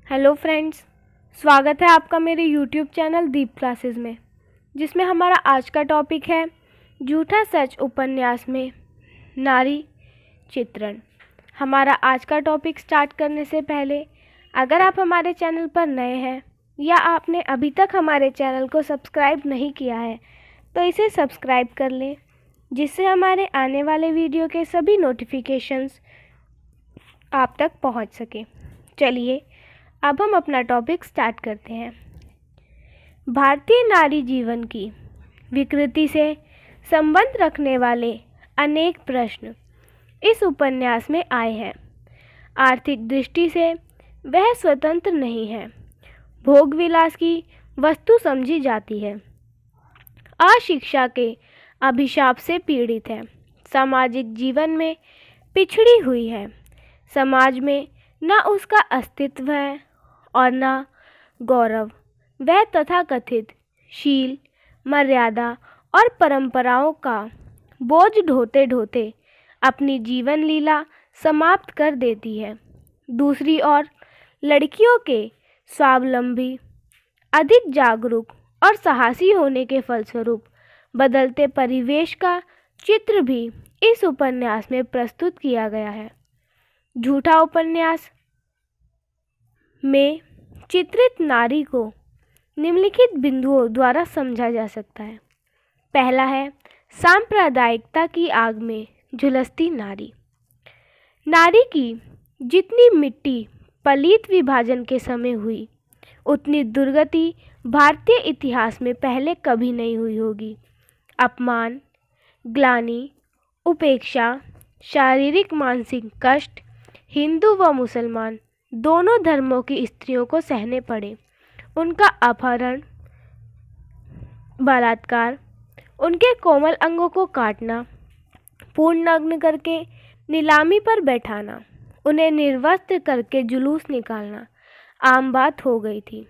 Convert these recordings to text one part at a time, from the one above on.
Hello friends, स्वागत है आपका मेरे यूट्यूब चैनल दीप क्लासेस में, जिसमें हमारा आज का टॉपिक है झूठा सच उपन्यास में नारी चित्रण। हमारा आज का टॉपिक स्टार्ट करने से पहले अगर आप हमारे चैनल पर नए हैं या आपने अभी तक हमारे चैनल को सब्सक्राइब नहीं किया है तो इसे सब्सक्राइब कर लें, जिससे हमारे आने वाले वीडियो के सभी नोटिफिकेशंस आप तक पहुंच सके। चलिए अब हम अपना टॉपिक स्टार्ट करते हैं। भारतीय नारी जीवन की विकृति से संबंध रखने वाले अनेक प्रश्न इस उपन्यास में आए हैं। आर्थिक दृष्टि से वह स्वतंत्र नहीं है, भोग विलास की वस्तु समझी जाती है, अशिक्षा के अभिशाप से पीड़ित है, सामाजिक जीवन में पिछड़ी हुई है, समाज में न उसका अस्तित्व है और न गौरव। वह तथाकथित शील, मर्यादा और परंपराओं का बोझ ढोते ढोते अपनी जीवन लीला समाप्त कर देती है। दूसरी ओर लड़कियों के स्वावलंबी, अधिक जागरूक और साहसी होने के फलस्वरूप बदलते परिवेश का चित्र भी इस उपन्यास में प्रस्तुत किया गया है। झूठा उपन्यास में चित्रित नारी को निम्नलिखित बिंदुओं द्वारा समझा जा सकता है। पहला है सांप्रदायिकता की आग में झुलसती नारी। नारी की जितनी मिट्टी पलीत विभाजन के समय हुई, उतनी दुर्गति भारतीय इतिहास में पहले कभी नहीं हुई होगी। अपमान, ग्लानि, उपेक्षा, शारीरिक मानसिक कष्ट हिंदू व मुसलमान दोनों धर्मों की स्त्रियों को सहने पड़े। उनका अपहरण, बलात्कार, उनके कोमल अंगों को काटना, पूर्ण नग्न करके नीलामी पर बैठाना, उन्हें निर्वस्त्र करके जुलूस निकालना आम बात हो गई थी।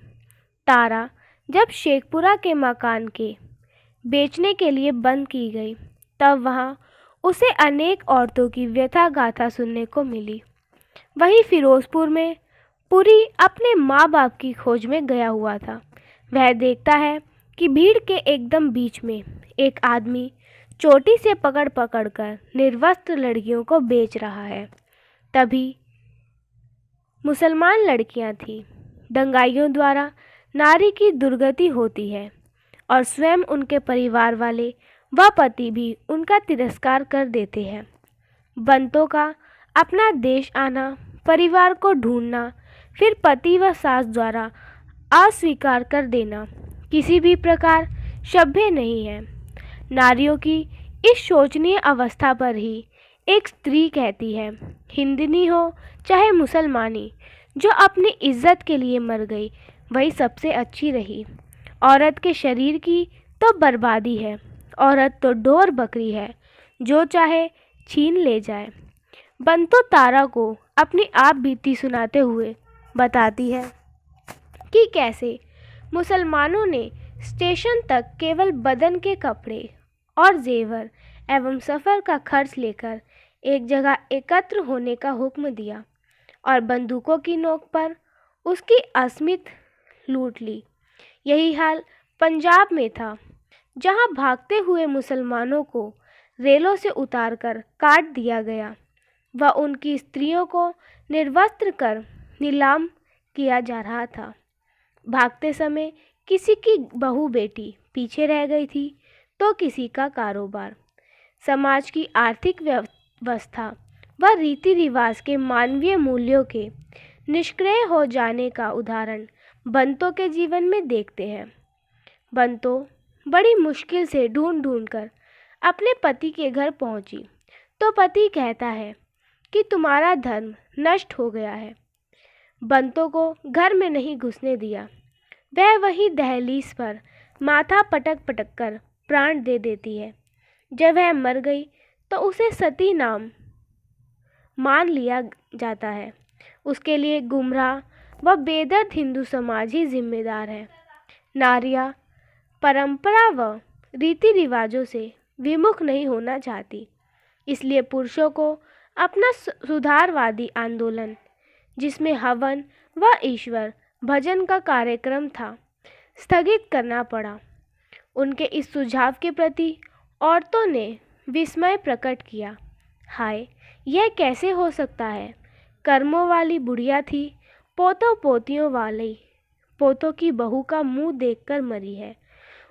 तारा जब शेखपुरा के मकान के बेचने के लिए बंद की गई, तब वहाँ उसे अनेक औरतों की व्यथा गाथा सुनने को मिली। वहीं फिरोजपुर में पुरी अपने माँ बाप की खोज में गया हुआ था। वह देखता है कि भीड़ के एकदम बीच में एक आदमी चोटी से पकड़ पकड़ कर निर्वस्त्र लड़कियों को बेच रहा है। तभी मुसलमान लड़कियां थीं। दंगाइयों द्वारा नारी की दुर्गति होती है और स्वयं उनके परिवार वाले व पति भी उनका तिरस्कार कर देते हैं। बंतों का अपना देश आना, परिवार को ढूंढना, फिर पति व सास द्वारा अस्वीकार कर देना किसी भी प्रकार सभ्य नहीं है। नारियों की इस शोचनीय अवस्था पर ही एक स्त्री कहती है, हिंदनी हो चाहे मुसलमानी, जो अपनी इज्जत के लिए मर गई वही सबसे अच्छी रही। औरत के शरीर की तो बर्बादी है, औरत तो ढोर बकरी है, जो चाहे छीन ले जाए। बंतो तारा को अपनी आप बीती सुनाते हुए बताती है कि कैसे मुसलमानों ने स्टेशन तक केवल बदन के कपड़े और जेवर एवं सफ़र का खर्च लेकर एक जगह एकत्र होने का हुक्म दिया और बंदूकों की नोक पर उसकी अस्मित लूट ली। यही हाल पंजाब में था, जहां भागते हुए मुसलमानों को रेलों से उतारकर काट दिया गया व उनकी स्त्रियों को निर्वस्त्र कर नीलाम किया जा रहा था। भागते समय किसी की बहू बेटी पीछे रह गई थी तो किसी का कारोबार। समाज की आर्थिक व्यवस्था व रीति रिवाज के मानवीय मूल्यों के निष्क्रिय हो जाने का उदाहरण बंतों के जीवन में देखते हैं। बंतो बड़ी मुश्किल से ढूंढ ढूंढ कर अपने पति के घर पहुंची तो पति कहता है कि तुम्हारा धर्म नष्ट हो गया है। बंतो को घर में नहीं घुसने दिया। वह वहीं दहलीज पर माथा पटक पटक कर प्राण दे देती है। जब वह मर गई तो उसे सती नाम मान लिया जाता है। उसके लिए गुमराह व बेदर्द हिंदू समाज ही जिम्मेदार है। नारियां परंपरा व रीति रिवाजों से विमुख नहीं होना चाहती, इसलिए पुरुषों को अपना सुधारवादी आंदोलन जिसमें हवन व ईश्वर भजन का कार्यक्रम था, स्थगित करना पड़ा। उनके इस सुझाव के प्रति औरतों ने विस्मय प्रकट किया। हाय, यह कैसे हो सकता है? कर्मों वाली बुढ़िया थी, पोतों पोतियों वाली पोतों की बहू का मुंह देखकर मरी है।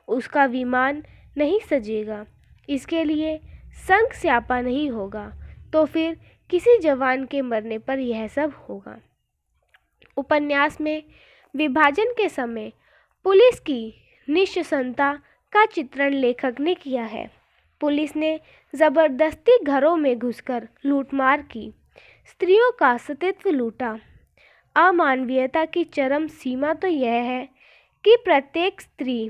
उसका विमान नहीं सजेगा, इसके लिए संग स्यापा नहीं होगा, तो फिर किसी जवान के मरने पर यह सब होगा। उपन्यास में विभाजन के समय पुलिस की निःशंसता का चित्रण लेखक ने किया है। पुलिस ने जबरदस्ती घरों में घुसकर लूटमार की, स्त्रियों का सतीत्व लूटा। अमानवीयता की चरम सीमा तो यह है कि प्रत्येक स्त्री,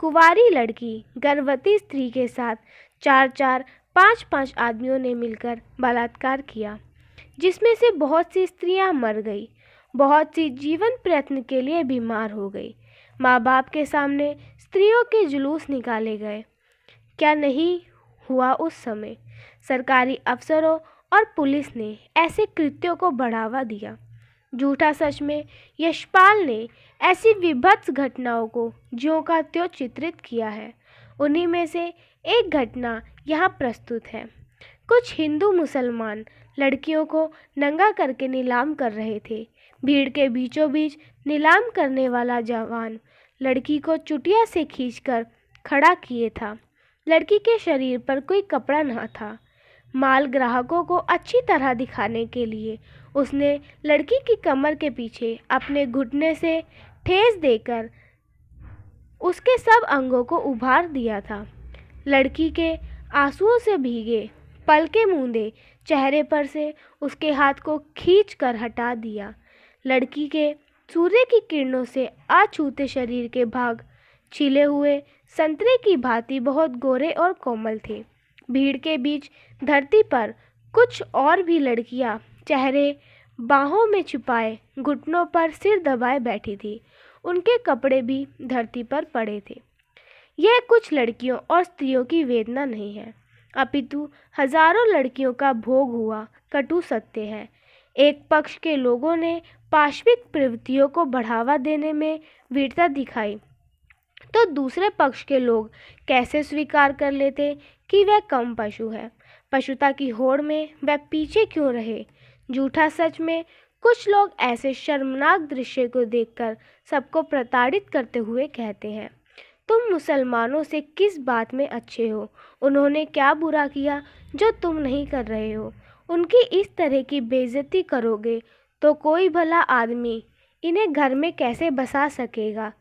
कुंवारी लड़की, गर्भवती स्त्री के साथ 4-4, 5-5 आदमियों ने मिलकर बलात्कार किया, जिसमें से बहुत सी स्त्रियां मर गई, बहुत सी जीवन प्रयत्न के लिए बीमार हो गई। माँ बाप के सामने स्त्रियों के जुलूस निकाले गए। क्या नहीं हुआ उस समय? सरकारी अफसरों और पुलिस ने ऐसे कृत्यों को बढ़ावा दिया। झूठा सच में यशपाल ने ऐसी विभत्स घटनाओं को ज्यों का त्यों चित्रित किया है। उन्हीं में से एक घटना यहाँ प्रस्तुत है। कुछ हिंदू मुसलमान लड़कियों को नंगा करके नीलाम कर रहे थे। भीड़ के बीचों बीच नीलाम करने वाला जवान लड़की को चुटिया से खींचकर खड़ा किए था। लड़की के शरीर पर कोई कपड़ा न था। माल ग्राहकों को अच्छी तरह दिखाने के लिए उसने लड़की की कमर के पीछे अपने घुटने से ठेस देकर उसके सब अंगों को उभार दिया था। लड़की के आंसुओं से भीगे पलके मूंदे चेहरे पर से उसके हाथ को खींचकर हटा दिया। लड़की के सूर्य की किरणों से अछूते शरीर के भाग छिले हुए संतरे की भांति बहुत गोरे और कोमल थे। भीड़ के बीच धरती पर कुछ और भी लड़कियां चेहरे बाहों में छुपाए घुटनों पर सिर दबाए बैठी थी। उनके कपड़े भी धरती पर पड़े थे। यह कुछ लड़कियों और स्त्रियों की वेदना नहीं है, अपितु हजारों लड़कियों का भोग हुआ कटु सत्य है। एक पक्ष के लोगों ने पाशविक प्रवृत्तियों को बढ़ावा देने में वीरता दिखाई, तो दूसरे पक्ष के लोग कैसे स्वीकार कर लेते कि वह कम पशु है। पशुता की होड़ में वह पीछे क्यों रहे? झूठा सच में कुछ लोग ऐसे शर्मनाक दृश्य को देखकर सबको प्रताड़ित करते हुए कहते हैं, तुम मुसलमानों से किस बात में अच्छे हो? उन्होंने क्या बुरा किया जो तुम नहीं कर रहे हो? उनकी इस तरह की बेइज्जती करोगे तो कोई भला आदमी इन्हें घर में कैसे बसा सकेगा?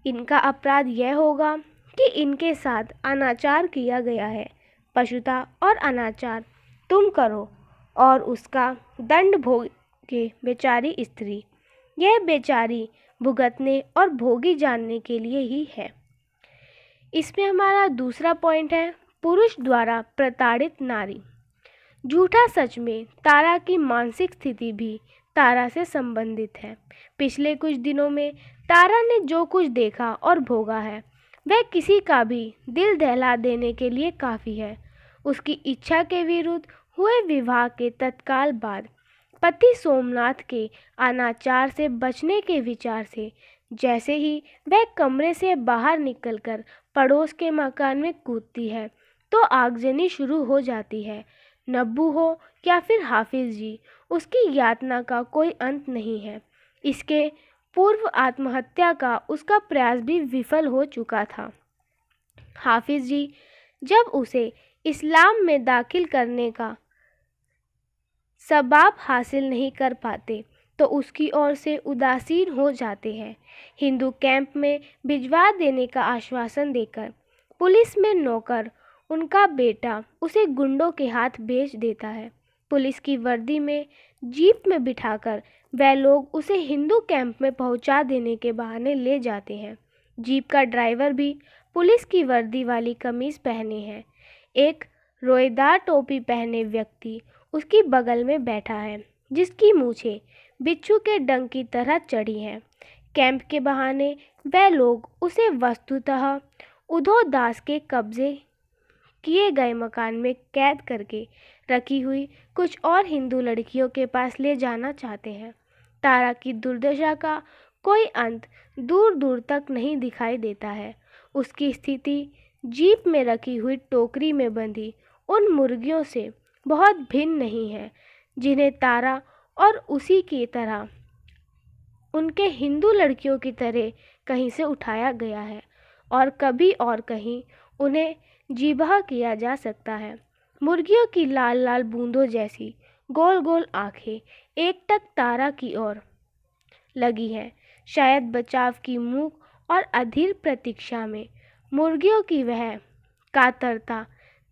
इनका अपराध यह होगा कि इनके साथ अनाचार किया गया है। पशुता और अनाचार तुम करो और उसका दंड भोगे बेचारी स्त्री। यह बेचारी भुगतने और भोगी जानने के लिए ही है। इसमें हमारा दूसरा पॉइंट है, पुरुष द्वारा प्रताड़ित नारी। झूठा सच में तारा की मानसिक स्थिति भी तारा से संबंधित है। पिछले कुछ दिनों में तारा ने जो कुछ देखा और भोगा है वह किसी का भी दिल दहला देने के लिए काफ़ी है। उसकी इच्छा के विरुद्ध हुए विवाह के तत्काल बाद पति सोमनाथ के अनाचार से बचने के विचार से जैसे ही वह कमरे से बाहर निकलकर पड़ोस के मकान में कूदती है तो आगजनी शुरू हो जाती है। नब्बू हो या फिर हाफिज जी, उसकी यातना का कोई अंत नहीं है। इसके पूर्व आत्महत्या का उसका प्रयास भी विफल हो चुका था। हाफिज जी जब उसे इस्लाम में दाखिल करने का सबाब हासिल नहीं कर पाते तो उसकी ओर से उदासीन हो जाते हैं। हिंदू कैंप में भिजवा देने का आश्वासन देकर पुलिस में नौकर उनका बेटा उसे गुंडों के हाथ बेच देता है। पुलिस की वर्दी में जीप में बिठाकर वह लोग उसे हिंदू कैंप में पहुंचा देने के बहाने ले जाते हैं। जीप का ड्राइवर भी पुलिस की वर्दी वाली कमीज पहने है। एक रोएदार टोपी पहने व्यक्ति उसकी बगल में बैठा है, जिसकी मूछें बिच्छू के डंक की तरह चढ़ी हैं। कैंप के बहाने वह लोग उसे वस्तुतः उधो दास के कब्जे किए गए मकान में कैद करके रखी हुई कुछ और हिंदू लड़कियों के पास ले जाना चाहते हैं। तारा की दुर्दशा का कोई अंत दूर दूर तक नहीं दिखाई देता है। उसकी स्थिति जीप में रखी हुई टोकरी में बंधी उन मुर्गियों से बहुत भिन्न नहीं है जिन्हें तारा और उसी की तरह उनके हिंदू लड़कियों की तरह कहीं से उठाया गया है और कभी और कहीं उन्हें जिबा किया जा सकता है। मुर्गियों की लाल लाल बूंदों जैसी गोल गोल आंखें एकटक तारा की ओर लगी हैं। शायद बचाव की मूक और अधीर प्रतीक्षा में मुर्गियों की वह कातरता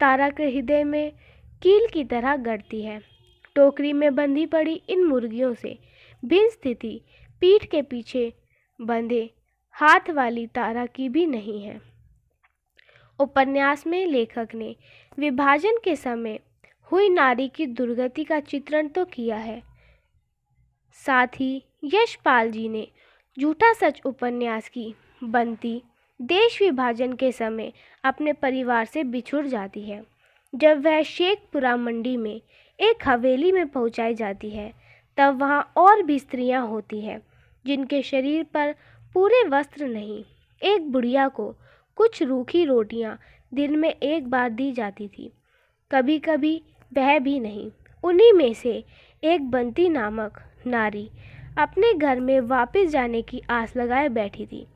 तारा के हृदय में कील की तरह गड़ती है। टोकरी में बंधी पड़ी इन मुर्गियों से भिन्न स्थिति पीठ के पीछे बंधे हाथ वाली तारा की भी नहीं है। उपन्यास में लेखक ने विभाजन के समय हुई नारी की दुर्गति का चित्रण तो किया है, साथ ही यशपाल जी ने झूठा सच उपन्यास की बंती देश विभाजन के समय अपने परिवार से बिछुड़ जाती है। जब वह शेखपुरा मंडी में एक हवेली में पहुंचाई जाती है, तब वहां और भी स्त्रियां होती हैं जिनके शरीर पर पूरे वस्त्र नहीं। एक बुढ़िया को कुछ रूखी रोटियां दिन में एक बार दी जाती थी, कभी कभी वह भी नहीं। उन्हीं में से एक बंती नामक नारी अपने घर में वापस जाने की आस लगाए बैठी थी।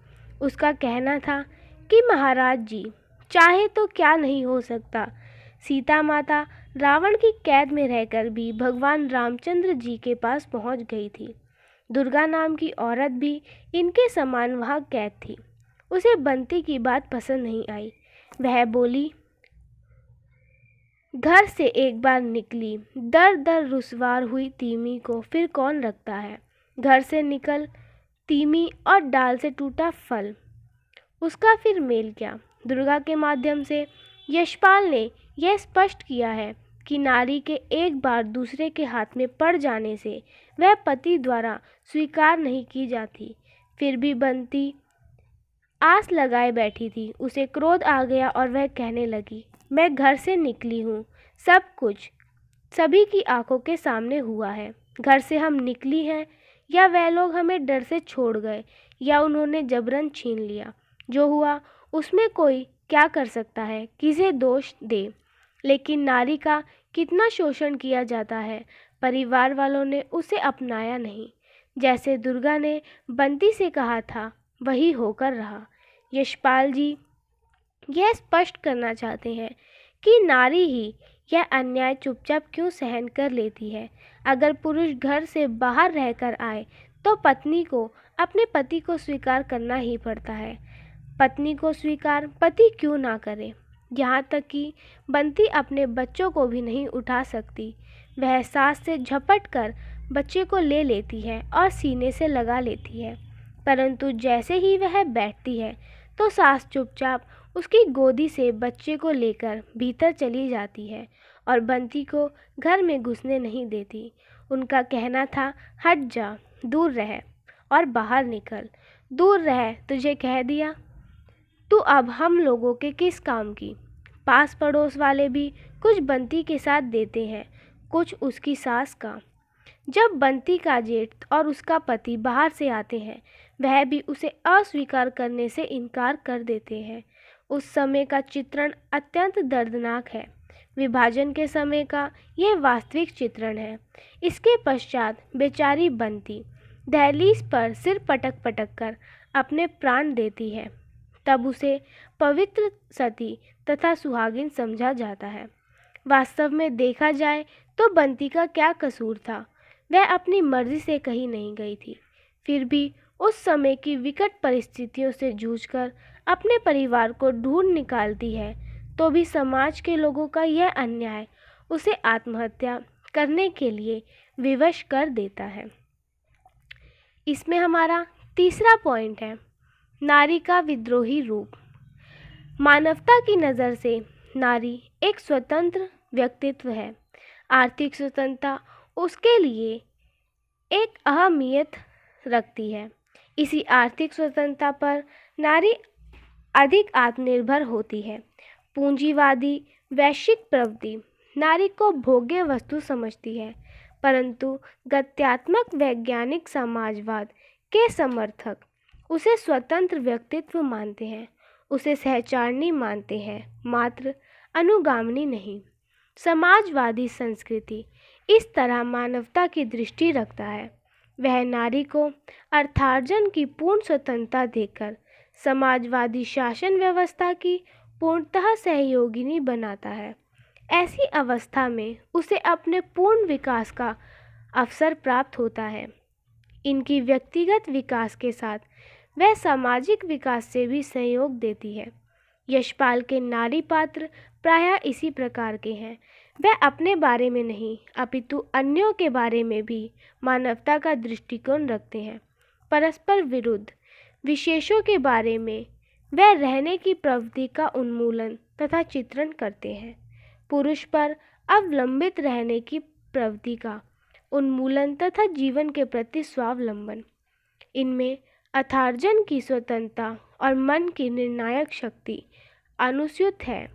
उसका कहना था कि महाराज जी चाहे तो क्या नहीं हो सकता। सीता माता रावण की कैद में रहकर भी भगवान रामचंद्र जी के पास पहुंच गई थी। दुर्गा नाम की औरत भी इनके समान वहां कैद थी। उसे बंती की बात पसंद नहीं आई। वह बोली, घर से एक बार निकली दर दर रुसवार हुई तीमी को फिर कौन रखता है। घर से निकल तीमी और डाल से टूटा फल, उसका फिर मेल क्या। दुर्गा के माध्यम से यशपाल ने यह स्पष्ट किया है कि नारी के एक बार दूसरे के हाथ में पड़ जाने से वह पति द्वारा स्वीकार नहीं की जाती। फिर भी बंती आस लगाए बैठी थी। उसे क्रोध आ गया और वह कहने लगी, मैं घर से निकली हूँ, सब कुछ सभी की आंखों के सामने हुआ है। घर से हम निकली हैं या वह लोग हमें डर से छोड़ गए या उन्होंने जबरन छीन लिया। जो हुआ उसमें कोई क्या कर सकता है, किसे दोष दे। लेकिन नारी का कितना शोषण किया जाता है। परिवार वालों ने उसे अपनाया नहीं। जैसे दुर्गा ने बंती से कहा था वही होकर रहा। यशपाल जी यह स्पष्ट करना चाहते हैं कि नारी ही यह अन्याय चुपचाप क्यों सहन कर लेती है। अगर पुरुष घर से बाहर रहकर आए तो पत्नी को अपने पति को स्वीकार करना ही पड़ता है। पत्नी को स्वीकार पति क्यों ना करे। यहाँ तक कि बंती अपने बच्चों को भी नहीं उठा सकती। वह सास से झपट कर बच्चे को ले लेती है और सीने से लगा लेती है, परंतु जैसे ही वह बैठती है तो सास चुपचाप उसकी गोदी से बच्चे को लेकर भीतर चली जाती है और बंती को घर में घुसने नहीं देती। उनका कहना था, हट जा, दूर रह और बाहर निकल। दूर रह, तुझे कह दिया। तू अब हम लोगों के किस काम की। पास पड़ोस वाले भी कुछ बंती के साथ देते हैं, कुछ उसकी सास का। जब बंती का जेठ और उसका पति बाहर से आते हैं, वह भी उसे अस्वीकार करने से इनकार कर देते हैं। उस समय का चित्रण अत्यंत दर्दनाक है। विभाजन के समय का यह वास्तविक चित्रण है। इसके पश्चात बेचारी बंती दहलीज पर सिर पटक पटक कर अपने प्राण देती है। तब उसे पवित्र सती तथा सुहागिन समझा जाता है। वास्तव में देखा जाए तो बंती का क्या कसूर था। वह अपनी मर्जी से कहीं नहीं गई थी। फिर भी उस समय की विकट परिस्थितियों से जूझकर अपने परिवार को ढूंढ निकालती है, तो भी समाज के लोगों का यह अन्याय उसे आत्महत्या करने के लिए विवश कर देता है। इसमें हमारा तीसरा पॉइंट है, नारी का विद्रोही रूप। मानवता की नज़र से नारी एक स्वतंत्र व्यक्तित्व है। आर्थिक स्वतंत्रता उसके लिए एक अहमियत रखती है। इसी आर्थिक स्वतंत्रता पर नारी अधिक आत्मनिर्भर होती है। पूंजीवादी वैश्विक प्रवृत्ति नारी को भोग्य वस्तु समझती है, परंतु गत्यात्मक वैज्ञानिक समाजवाद के समर्थक उसे स्वतंत्र व्यक्तित्व मानते हैं, उसे सहचारिणी मानते हैं, मात्र अनुगामिनी नहीं। समाजवादी संस्कृति इस तरह मानवता की दृष्टि रखता है। वह नारी को अर्थार्जन की पूर्ण स्वतंत्रता देकर समाजवादी शासन व्यवस्था की पूर्णतः सहयोगिनी बनाता है। ऐसी अवस्था में उसे अपने पूर्ण विकास का अवसर प्राप्त होता है। इनकी व्यक्तिगत विकास के साथ वह सामाजिक विकास से भी सहयोग देती है। यशपाल के नारी पात्र प्रायः इसी प्रकार के हैं। वह अपने बारे में नहीं अपितु अन्यों के बारे में भी मानवता का दृष्टिकोण रखते हैं। परस्पर विरुद्ध विशेषों के बारे में वह रहने की प्रवृत्ति का उन्मूलन तथा चित्रण करते हैं। पुरुष पर अवलंबित रहने की प्रवृत्ति का उन्मूलन तथा जीवन के प्रति स्वावलंबन। इनमें अर्थार्जन की स्वतंत्रता और मन की निर्णायक शक्ति अनुस्यूत है।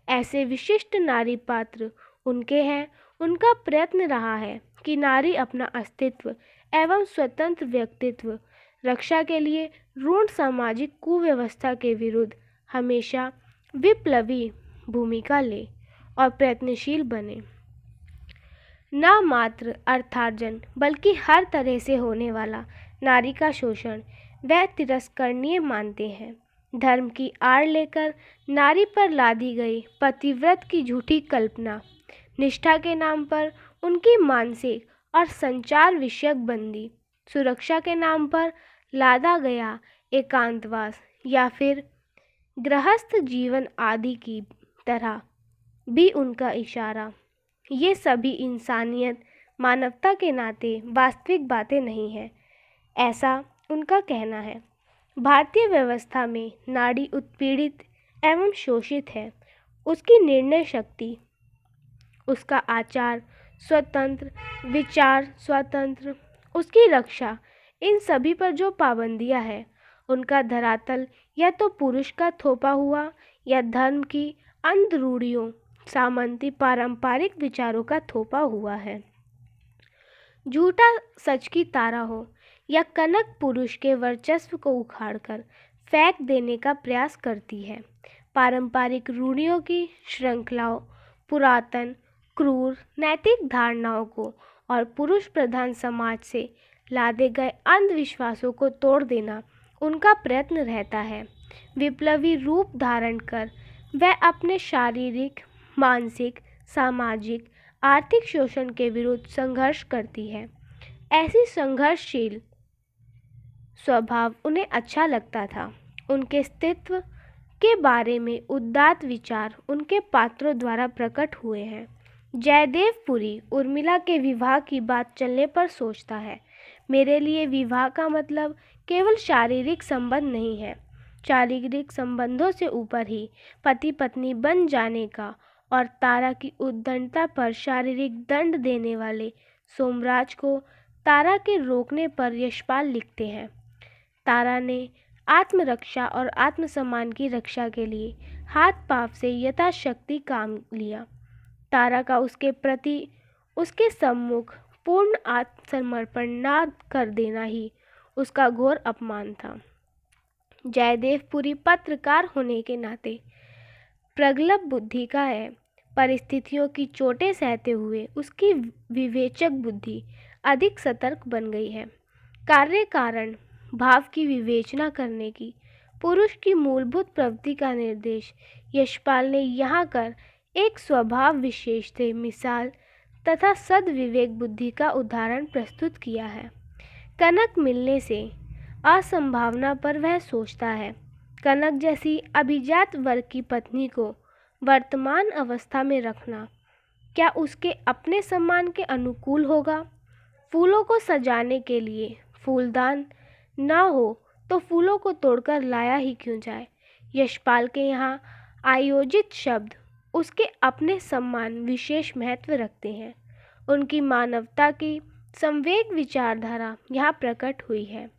ऐसे विशिष्ट नारी पात्र उनके हैं। उनका प्रयत्न रहा है कि नारी अपना अस्तित्व एवं स्वतंत्र व्यक्तित्व रक्षा के लिए रूढ़ सामाजिक कुव्यवस्था के विरुद्ध हमेशा विप्लवी भूमिका ले और प्रयत्नशील बने। न मात्र अर्थार्जन बल्कि हर तरह से होने वाला नारी का शोषण वह तिरस्करणीय मानते हैं। धर्म की आड़ लेकर नारी पर लादी गई पतिव्रत की झूठी कल्पना, निष्ठा के नाम पर उनकी मानसिक और संचार विषयक बंदी, सुरक्षा के नाम पर लादा गया एकांतवास या फिर गृहस्थ जीवन आदि की तरह भी उनका इशारा, ये सभी इंसानियत मानवता के नाते वास्तविक बातें नहीं हैं, ऐसा उनका कहना है। भारतीय व्यवस्था में नारी उत्पीड़ित एवं शोषित है। उसकी निर्णय शक्ति, उसका आचार स्वतंत्र, विचार स्वतंत्र, उसकी रक्षा, इन सभी पर जो पाबंदियां हैं उनका धरातल या तो पुरुष का थोपा हुआ या धर्म की अंध रूढ़ियों, सामंती पारंपरिक विचारों का थोपा हुआ है। झूठा सच की तारा हो या कनक पुरुष के वर्चस्व को उखाड़कर फेंक देने का प्रयास करती है। पारंपरिक रूढ़ियों की श्रृंखलाओं, पुरातन क्रूर नैतिक धारणाओं को और पुरुष प्रधान समाज से लादे गए अंधविश्वासों को तोड़ देना उनका प्रयत्न रहता है। विप्लवी रूप धारण कर वह अपने शारीरिक, मानसिक, सामाजिक, आर्थिक शोषण के विरुद्ध संघर्ष करती है। ऐसी संघर्षशील स्वभाव उन्हें अच्छा लगता था। उनके अस्तित्व के बारे में उदात्त विचार उनके पात्रों द्वारा प्रकट हुए हैं। जयदेव पुरी उर्मिला के विवाह की बात चलने पर सोचता है, मेरे लिए विवाह का मतलब केवल शारीरिक संबंध नहीं है। शारीरिक संबंधों से ऊपर ही पति पत्नी बन जाने का और तारा की उद्दंडता पर शारीरिक दंड देने वाले सोमराज को तारा के रोकने पर यशपाल लिखते हैं, तारा ने आत्मरक्षा और आत्मसम्मान की रक्षा के लिए हाथ पांव से यथाशक्ति काम लिया। तारा का उसके प्रति उसके सम्मुख पूर्ण आत्मसमर्पण न कर देना ही उसका घोर अपमान था। जयदेव पुरी पत्रकार होने के नाते प्रगल्भ बुद्धि का है। परिस्थितियों की चोटें सहते हुए उसकी विवेचक बुद्धि अधिक सतर्क बन गई है। कार्य कारण भाव की विवेचना करने की पुरुष की मूलभूत प्रवृत्ति का निर्देश यशपाल ने यहाँ कर एक स्वभाव विशेष से मिसाल तथा सद्विवेक बुद्धि का उदाहरण प्रस्तुत किया है। कनक मिलने से असंभावना पर वह सोचता है, कनक जैसी अभिजात वर्ग की पत्नी को वर्तमान अवस्था में रखना क्या उसके अपने सम्मान के अनुकूल होगा? फूलों को सजाने के लिए फूलदान ना हो तो फूलों को तोड़कर लाया ही क्यों जाए? यशपाल के यहाँ आयोजित शब्द उसके अपने सम्मान विशेष महत्व रखते हैं। उनकी मानवता की संवेग विचारधारा यहाँ प्रकट हुई है।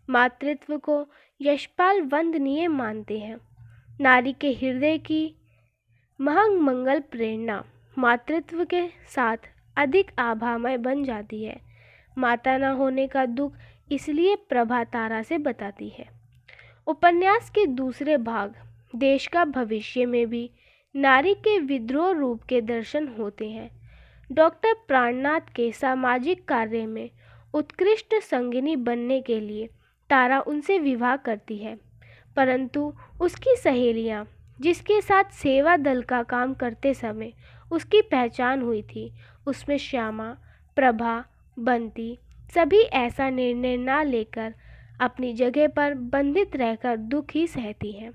मातृत्व को यशपाल वंदनीय मानते हैं। नारी के हृदय की महंग मंगल प्रेरणा मातृत्व के साथ अधिक आभामय बन जाती है। माता न होने का दुख इसलिए प्रभा तारा से बताती है। उपन्यास के दूसरे भाग देश का भविष्य में भी नारी के विद्रोह रूप के दर्शन होते हैं। डॉक्टर प्राणनाथ के सामाजिक कार्य में उत्कृष्ट संगिनी बनने के लिए तारा उनसे विवाह करती है, परंतु उसकी सहेलियां, जिसके साथ सेवा दल का काम करते समय उसकी पहचान हुई थी, उसमें श्यामा, प्रभा, बंती सभी ऐसा निर्णय ना लेकर अपनी जगह पर बंधित रहकर दुख ही सहती हैं।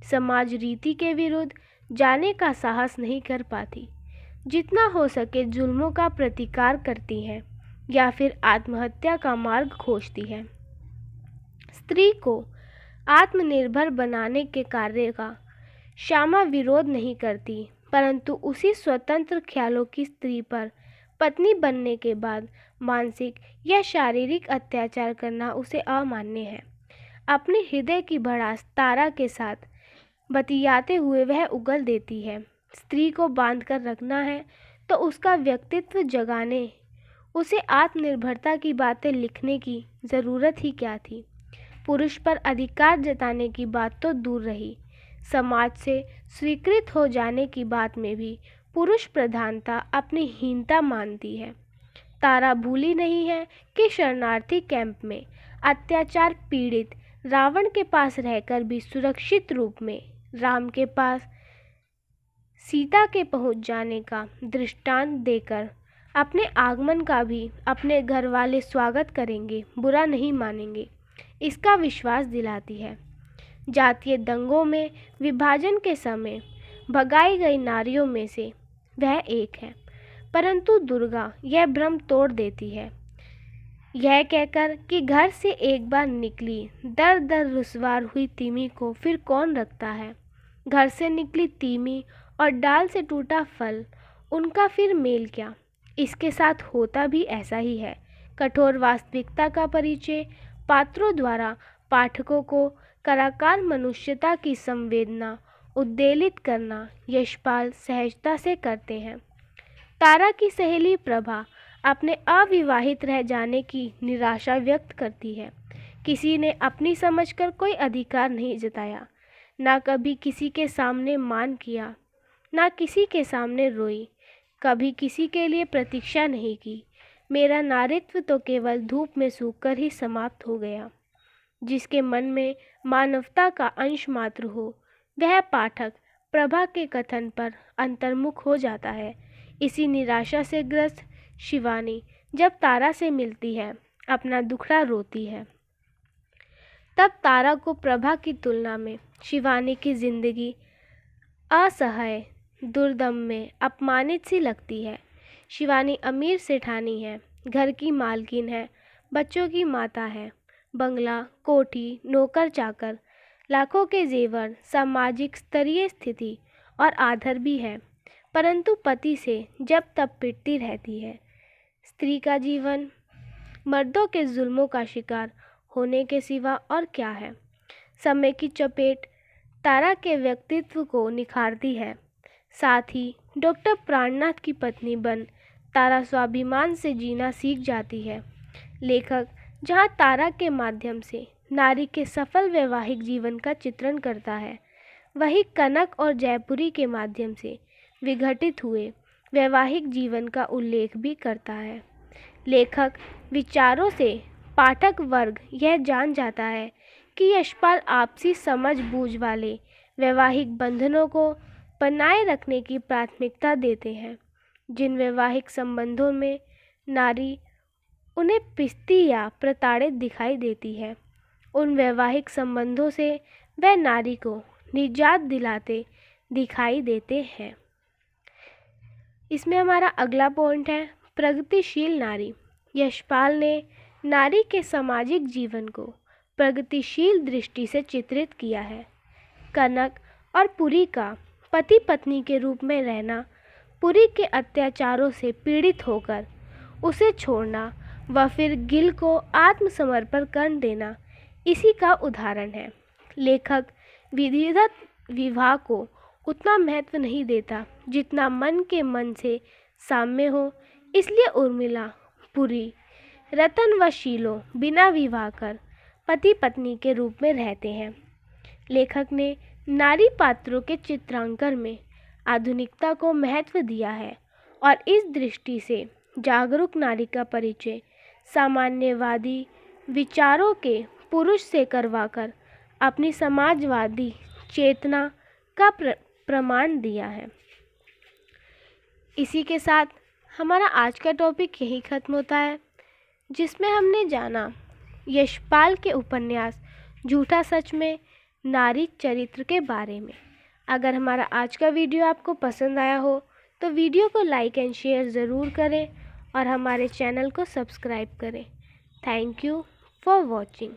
समाज रीति के विरुद्ध जाने का साहस नहीं कर पाती। जितना हो सके जुल्मों का प्रतिकार करती हैं या फिर आत्महत्या का मार्ग खोजती हैं। स्त्री को आत्मनिर्भर बनाने के कार्य का श्यामा विरोध नहीं करती, परंतु उसी स्वतंत्र ख्यालों की स्त्री पर पत्नी बनने के बाद मानसिक या शारीरिक अत्याचार करना उसे अमान्य है। अपने हृदय की भड़ास तारा के साथ बतियाते हुए वह उगल देती है। स्त्री को बांध कर रखना है तो उसका व्यक्तित्व जगाने, उसे आत्मनिर्भरता की बातें लिखने की ज़रूरत ही क्या थी। पुरुष पर अधिकार जताने की बात तो दूर रही, समाज से स्वीकृत हो जाने की बात में भी पुरुष प्रधानता अपनी हीनता मानती है। तारा भूली नहीं है कि शरणार्थी कैंप में अत्याचार पीड़ित रावण के पास रहकर भी सुरक्षित रूप में राम के पास सीता के पहुंच जाने का दृष्टांत देकर अपने आगमन का भी अपने घर वाले स्वागत करेंगे, बुरा नहीं मानेंगे, इसका विश्वास दिलाती है। जातीय दंगों में विभाजन के समय भगाई गई नारियों में से वह एक है, परंतु दुर्गा यह भ्रम तोड़ देती है, यह कहकर कि घर से एक बार निकली दर दर रुसवार हुई तीमी को फिर कौन रखता है। घर से निकली तीमी और डाल से टूटा फल, उनका फिर मेल क्या। इसके साथ होता भी ऐसा ही है। कठोर वास्तविकता का परिचय पात्रों द्वारा पाठकों को कलाकार मनुष्यता की संवेदना उद्वेलित करना यशपाल सहजता से करते हैं। तारा की सहेली प्रभा अपने अविवाहित रह जाने की निराशा व्यक्त करती है। किसी ने अपनी समझकर कोई अधिकार नहीं जताया, ना कभी किसी के सामने मान किया, ना किसी के सामने रोई, कभी किसी के लिए प्रतीक्षा नहीं की। मेरा नारित्व तो केवल धूप में सूखकर ही समाप्त हो गया। जिसके मन में मानवता का अंश मात्र हो, वह पाठक प्रभा के कथन पर अंतर्मुख हो जाता है। इसी निराशा से ग्रस्त शिवानी जब तारा से मिलती है, अपना दुखड़ा रोती है, तब तारा को प्रभा की तुलना में शिवानी की जिंदगी असहाय, दुर्दम्य, अपमानित सी लगती है। शिवानी अमीर सेठानी है, घर की मालकिन है, बच्चों की माता है, बंगला, कोठी, नौकर चाकर, लाखों के जेवर, सामाजिक स्तरीय स्थिति और आदर भी है, परंतु पति से जब तब पिटती रहती है। स्त्री का जीवन मर्दों के जुल्मों का शिकार होने के सिवा और क्या है। समय की चपेट तारा के व्यक्तित्व को निखारती है। साथ ही डॉक्टर प्राणनाथ की पत्नी बन तारा स्वाभिमान से जीना सीख जाती है। लेखक जहाँ तारा के माध्यम से नारी के सफल वैवाहिक जीवन का चित्रण करता है, वही कनक और जयपुरी के माध्यम से विघटित हुए वैवाहिक जीवन का उल्लेख भी करता है। लेखक विचारों से पाठक वर्ग यह जान जाता है कि यशपाल आपसी समझ बूझ वाले वैवाहिक बंधनों को बनाए रखने की प्राथमिकता देते हैं। जिन वैवाहिक संबंधों में नारी उन्हें पिसती या प्रताड़ित दिखाई देती है, उन वैवाहिक संबंधों से वह नारी को निजात दिलाते दिखाई देते हैं। इसमें हमारा अगला पॉइंट है प्रगतिशील नारी। यशपाल ने नारी के सामाजिक जीवन को प्रगतिशील दृष्टि से चित्रित किया है। कनक और पुरी का पति पत्नी के रूप में रहना, पुरी के अत्याचारों से पीड़ित होकर उसे छोड़ना व फिर गिल को आत्मसमर्पण कर देना इसी का उदाहरण है। लेखक विधिवत विवाह को उतना महत्व नहीं देता जितना मन के मन से साम्य हो। इसलिए उर्मिला, पुरी, रतन व शीलो बिना विवाह कर पति पत्नी के रूप में रहते हैं। लेखक ने नारी पात्रों के चित्रांकन में आधुनिकता को महत्व दिया है और इस दृष्टि से जागरूक नारी का परिचय सामान्यवादी विचारों के पुरुष से करवाकर अपनी समाजवादी चेतना का प्रमाण दिया है। इसी के साथ हमारा आज का टॉपिक यही ख़त्म होता है, जिसमें हमने जाना यशपाल के उपन्यास झूठा सच में नारी चरित्र के बारे में। अगर हमारा आज का वीडियो आपको पसंद आया हो तो वीडियो को लाइक एंड शेयर ज़रूर करें और हमारे चैनल को सब्सक्राइब करें। Thank you for watching.